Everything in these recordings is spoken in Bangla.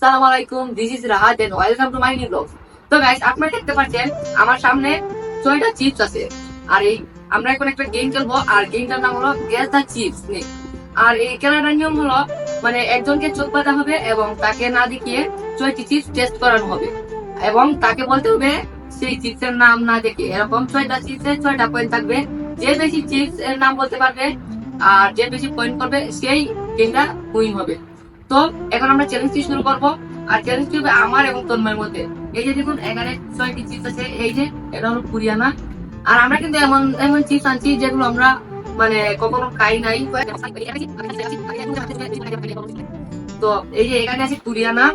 আসসালামু আলাইকুম, this is Rahat and welcome to my new blog. তো গাইস, আপনারা দেখতে পাচ্ছেন আমার সামনে 6টা চিপস আছে। আর এই আমরা এখন একটা গেম খেলবো, আর গেমটার নাম হলো গেস দ্য চিপস নেম। আর এই খেলাটার নিয়ম হলো মানে একজনকে চোখ বাঁধা হবে এবং তাকে না দেখিয়ে 6টি চিপস টেস্ট করানো হবে এবং তাকে বলতে হবে সেই চিপসের নাম না দেখে। এরকম 6টা চিপসের 6টা পয়েন্ট থাকবে। যে বেশি চিপস এর নাম বলতে পারবে আর যে বেশি পয়েন্ট করবে সেই গেমটা উইন হবে। তো এখন আমরা চ্যালেঞ্জটি শুরু করবো। আর চ্যালেঞ্জটি হবে আমার এবং তন্ময়ের মধ্যে। এই যে দেখুন, এখানে 6টি চিপস আছে। এই যে এটা হলো কুরিয়ানা। আর আমরা কিন্তু এমন এমন চিপস আনছি যেগুলো আমরা মানে কখনো খাই নাই। তো এই যে এখানে আছে কুরিয়ানা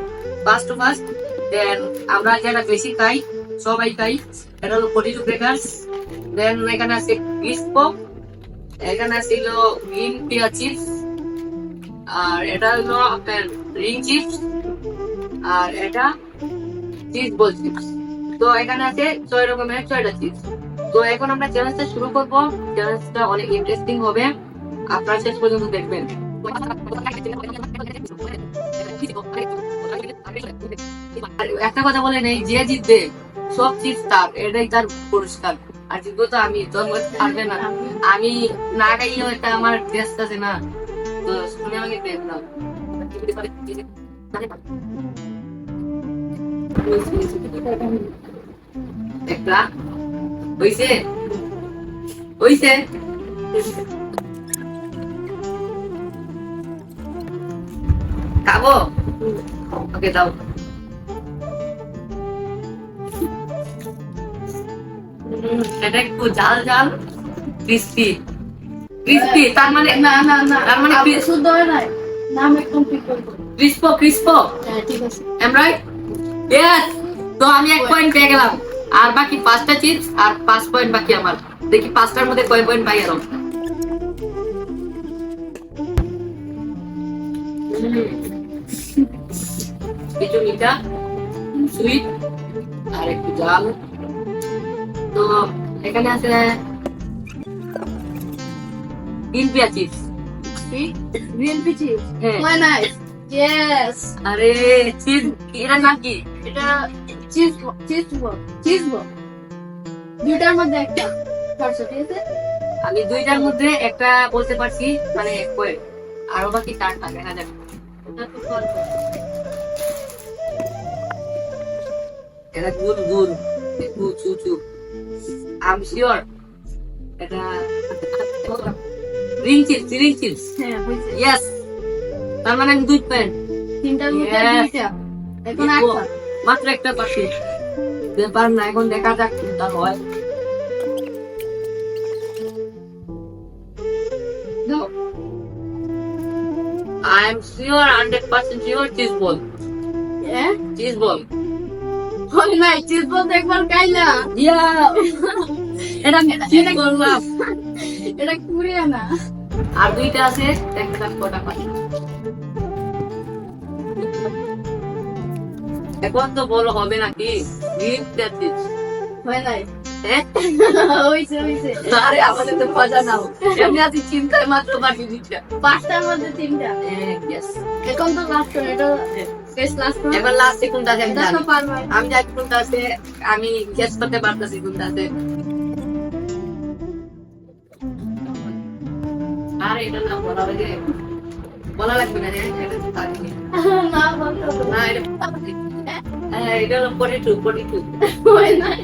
ফার্স্ট ফার্স্ট। দেন আমরা যেটা বেশি খাই, সবাই খাই, এটা হলো পটেটো ক্র্যাকারস। দেন এখানে আছে ক্রিসপো, এখানে আছে হলো গ্রিন পিয়া চিপস, আর এটা হলো আপনার রিং চিপস, আর এটা চিজ বল চিপস। তো এখানে আছে 6 রকমের 6টা চিপস। তো এখন আমরা চ্যালেঞ্জটা শুরু করব। চ্যালেঞ্জটা অনেক ইন্টারেস্টিং হবে, আপনারা শেষ পর্যন্ত দেখবেন। আর একটা কথা বলে নেই, যে জিতবে সব চিপস তার, এটাই তার পুরস্কার। আর জিতবো তো আমি, তোর মধ্যে পারবে না। আমি না খাইও, এটা আমার টেস্ট আছে না। তো শুনে আমাকে দেখ না একটা হইছে হইছে খাবো। ওকে দাও। এটা একটু ঝাল ঝাল ক্রিস্পি ক্রিস্পি, তার মানে না না না, তার মানে আপনি শুদ্ধ হয় নাই, নাম একদম ঠিক করবো। Crispo crispo. হ্যাঁ ঠিক আছে। Am right? ইয়েস। তো আমি 1 পয়েন্ট পেয়ে গেলাম। আর বাকি 5টা চিপস আর 5 পয়েন্ট বাকি আমার। দেখি 5টার মধ্যে কয় পয়েন্ট পাই আরো। কিছু মিঠা, সুইট আর একটু ঝাল। তো এখানে আছে green pea chips. Green peaches. হ্যাঁ। Why nice. ইয়েস। আরে চিজ, এটার নাম কি? এটা চিজ চিজ বল। দুইটার মধ্যে একটা পারছো, ঠিক আছে? আমি 2টার মধ্যে একটা বলতে পারছি, মানে কয়েক। আরো বাকি 4টা দেখা যাবে। ওটা তো সলভ। এটা গুল গুল একটু চুচু। আই শিওর এটা রিং চিপস, রিং চিপস। হ্যাঁ হইছে। ইয়েস। তার মানে আমি 2 পয়েন্ট। তিনটার মধ্যে Yes. দুইটা। এখন একটা। মাত্র একটা পাশে ব্যাপার না, এখন দেখা যাক কোনটা হয়। I am sure 100% sure চিজ বল, হ্যাঁ? চিজ বল। ওই নাই, চিজ বল তো একবার খাইলা। ইয়া এটা চিজ বললাম। এটা কোরিয়ানা। আর 2টা আছে, একটা কটা পাই। এখন তো বলো হবে নাকি? Gift chips. হয় নাই। হ্যাঁ, হইছে হইছে। আরে আমাদের তো মজা নাও। এমনি আছি চিন্তায় মাত্র বাকি 2টা। 5টার মধ্যে 3টা। হ্যাঁ, yes. এখন তো লাস্ট এটা বেশ লাস্ট না। এবার লাস্ট কোনটা আছে আমি এটা তো জানি। পারবে। আমি জানি কোনটা আছে, আমি গেস করতে পারতেছি কোনটা আছে। আরে এটা না বলা লাগে, বলা লাগবে না। এটা তো পারি না বলতো তো। না। হ্যাঁ, এটা হলো পটেটো, পটেটো। হয় নাই।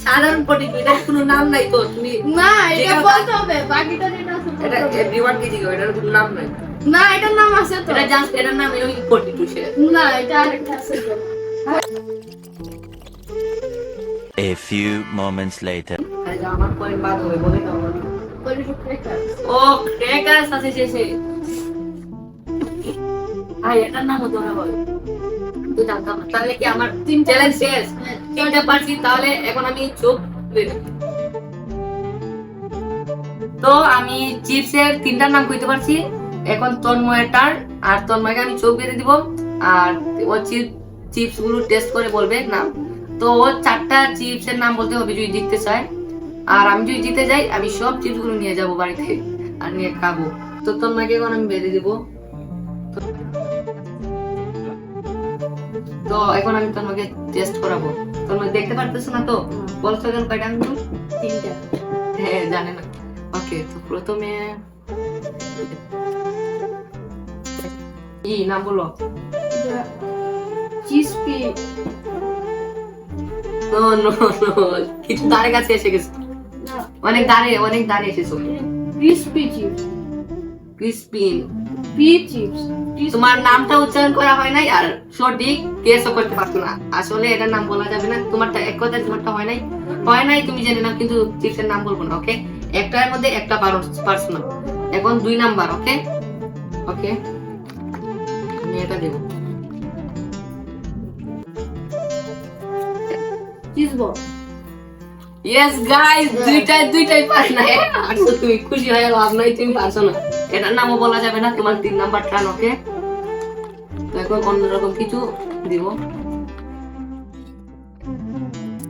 সাধারণ পটেটো, এটা কোনো নাম নাই তো। তুমি না, এটা যেটা- বলতে হবে। বাকিটা যেটা আছে বলতে এটা হবে। এভরিওয়ান কে জিজ্ঞাসা, এটার কোনো নাম নাই। না, এটার নাম আছে তো। এটা জাস্ট এটার নাম ওই পটেটো সে। না, এটা আরেকটা আছে তো। A few moments later. আরে আমার পয়েন্ট বাদ হবে, বলে দাও। Potato cracker. ও ক্র্যাকারস আছে শেষে। আই এটার নাম হতো না বল। তুই জানতাম না। তাহলে কি আমার 3 চ্যালেঞ্জ শেষ? 3টা পারছি, তাহলে এখন আমি চোখ খুলে দেব। তো আমি চিপসের 3টার নাম কইতে পারছি। এখন তন্ময়ের টার্ন, আর তন্ময়কে আমি চোখ বেঁধে দিব। আর ও চিপস গুলো টেস্ট করে বলবে নাম। তো ও 4টা চিপসের নাম বলতে হবে যদি জিততে চায়। আর আমি যদি জিতে যাই, আমি সব চিপস গুলো নিয়ে যাবো বাড়িতে আর নিয়ে খাবো। তো তন্ময়কে এখন আমি বেঁধে দিব। তো এখন আমি তোমাকে টেস্ট করাবো, তোমরা দেখতে পারতেছো না তো? বলছো কেন কয়টা আঙ্গুল? 3টা। হ্যাঁ জানে না। ওকে, তো প্রথমে কি নাম বলো? চিজপি। নো নো নো, কিছু দাঁড়ে কাছে এসে গেছে, অনেক দাঁড়ে এসেছো। Crispy chips. Crispy. P chips. তোমার নামটা উচ্চারণ করা হয় নাই আর সঠিক গেসও করতে পারতো না। আসলে এটার নাম বলা যাবে না, তোমারটা এক কথায় তোমারটা হয় নাই তুমি জেনে নাও, কিন্তু চিপসের নাম বলবো না। ওকে, একটার মধ্যে একটা পার্সোনাল। এখন 2 নাম্বার। ওকে ওকে, আমি এটা দেবো। চিজবল। ইয়েস গাইস, দুইটাই পারে না। আর তো তুমি খুশি হয়ে লাভ নাই, তুমি পারছো না। এটার নামও বলা যাবে না, তোমার 3 নাম্বার টার্ন। ওকে, তো এখন অন্যরকম কিছু দিব।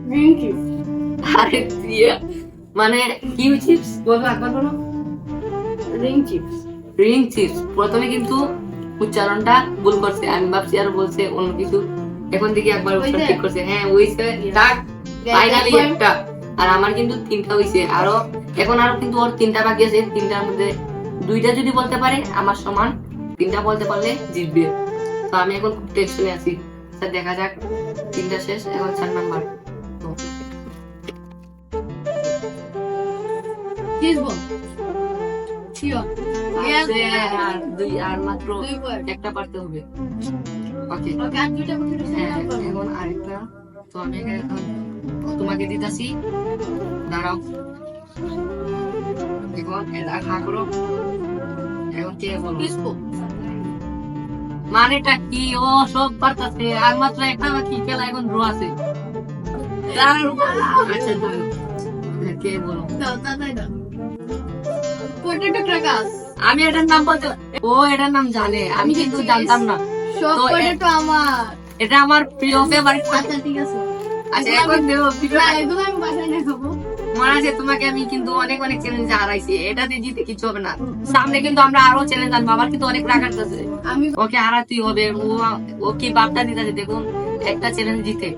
Green chips. আরে মানে কি চিপস বলো একবার বলো? Ring chips. Ring chips. প্রথমে কিন্তু উচ্চারণটা ভুল করছে, আমি ভাবছি আর বলছে অন্য কিছু। এখন দেখি একবার উচ্চারণ ঠিক করছে। হ্যাঁ হইছে, ডাক ফাইনালি একটা। আর আমার কিন্তু 3টা হইছে, এখন আরো কিন্তু ওর 3টা বাকি আছে। 3টার মধ্যে 2টা যদি বলতে পারে আমার সমান, 3টা বলতে পারলে জিতবে। তো আমি এখন খুব টেনশনে আছি। স্যার দেখা যাক, 3টা শেষ, এখন 4 নাম্বার। চিজবল। শিওর। আর মাত্র 2 ওয়ার্ড। একটা পারতে হবে। ওকে, ওকে, আর 2টা মধ্যে হ্যাঁ, এখন আরেকটা। তো আমি এখন তোমাকে দিতাছি, দাঁড়াও। এখন এটা খা করো। এখন কে বলো? ক্রিসপো। মানেটা কি? ও সব পারতাছে, আর মাত্র একটা বাকি, খেলা এখন ড্র আছে। দাঁড়াও। আচ্ছা দাঁড়াও। হ্যাঁ, কে বলো? দাও দাও। Potato crackers. আমি এটার নাম বলতে, ও এটার নাম জানে, আমি কিন্তু জানতাম না। সব তো পটেটো আমার। এটা আমার প্রিয় ফেভারিট। আচ্ছা ঠিক আছে। আচ্ছা এখন দেবো। না, এগুলো আমি বাসায় নিয়ে খাবো। মনে আছে তোমাকে আমি কিন্তু অনেক চ্যালেঞ্জে হারাইছি, এটাতে জিতে কিছু হবে না। সামনে কিন্তু আমরা আরো চ্যালেঞ্জ আনবো, আমার কিন্তু অনেক রাগ আসতেছে। আমি ওকে হারাতেই হবে। ও কি বার্তা দিতেছে দেখুন, একটা চ্যালেঞ্জ জিতে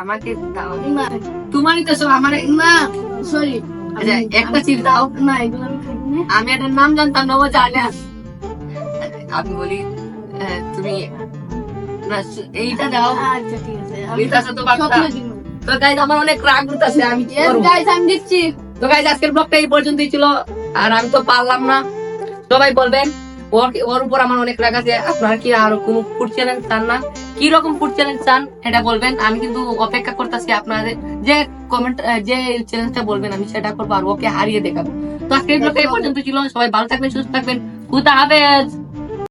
আমাকে দাও। না তোমারই তো সব আমার। না সরি। আচ্ছা একটা চিপ দাও। না, এগুলো আমি খাই না। আমি এটার নাম জানতাম না, ও জানে। আমি বলি তুমি না, এইটা দাও। আচ্ছা ঠিক আছে। দিতাছো তো বার্তা? স্বপ্ন দিন। তো গাইজ আমার অনেক রাগ উঠতেছে, আমি কি Yes করবো? guys, আমি দিচ্ছি। তো গাইজ আজকের ব্লগটা এই পর্যন্তই ছিল, আর আমি তো পারলাম না। সবাই বলবেন ওর উপর আমার অনেক রাগ আছে। আপনারা কি আরো কোনো ফুড চ্যালেঞ্জ চান না? কি রকম ফুড চ্যালেঞ্জ চান এটা বলবেন, আমি কিন্তু অপেক্ষা করতেছি আপনাদের যে কমেন্ট, যে চ্যালেঞ্জটা বলবেন আমি সেটা করবো, আর ওকে হারিয়ে দেখাবো। তো আজকের ব্লগটা এই পর্যন্ত ছিল। সবাই ভালো থাকবেন, সুস্থ থাকবেন। খুদা হাফেজ।